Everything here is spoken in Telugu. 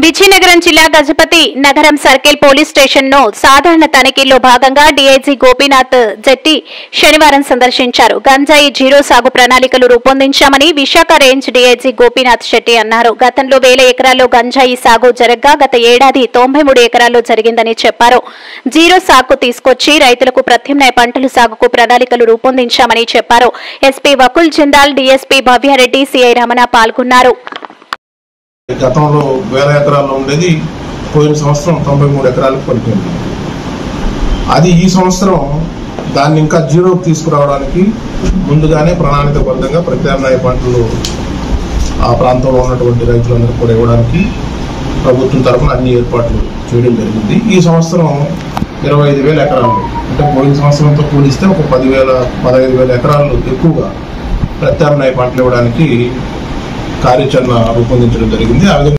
విజయనగరం జిల్లా గజపతి నగరం సర్కిల్ పోలీస్ స్టేషన్ ను సాధారణ తనిఖీల్లో భాగంగా డీఐజీ గోపీనాథ్ జెట్టి శనివారం సందర్శించారు. గంజాయి జీరో సాగు ప్రణాళికలు రూపొందించామని విశాఖ రేంజ్ డీఐజీ గోపీనాథ్ శెట్టి అన్నారు. గతంలో 1000 ఎకరాల్లో గంజాయి సాగు జరగ్గా గత ఏడాది 93 ఎకరాల్లో జరిగిందని చెప్పారు. జీరో సాగు తీసుకొచ్చి రైతులకు ప్రత్యామ్నాయ పంటల సాగుకు ప్రణాళికలు రూపొందించామని చెప్పారు. SP Vakul Jindal, DSP Bhavya Reddy, CI Ramana పాల్గొన్నారు. గతంలో 1000 ఎకరాల్లో ఉండేది పోయిన సంవత్సరం 93 ఎకరాలకు పడిపోయింది. అది ఈ సంవత్సరం దాన్ని ఇంకా జీరోకి తీసుకురావడానికి ముందుగానే ప్రణాళికబద్ధంగా ప్రత్యామ్నాయ పంటలు ఆ ప్రాంతంలో ఉన్నటువంటి రైతులందరూ కూడా ఇవ్వడానికి ప్రభుత్వం తరఫున అన్ని ఏర్పాట్లు చేయడం జరిగింది. ఈ సంవత్సరం 25,000 ఎకరాలు అంటే పోయిన సంవత్సరంతో పోలిస్తే ఒక 15,000 ఎకరాలు ఎక్కువగా ప్రత్యామ్నాయ పంటలు ఇవ్వడానికి కార్యాచరణ రూపొందించడం జరిగింది. ఆ విధంగా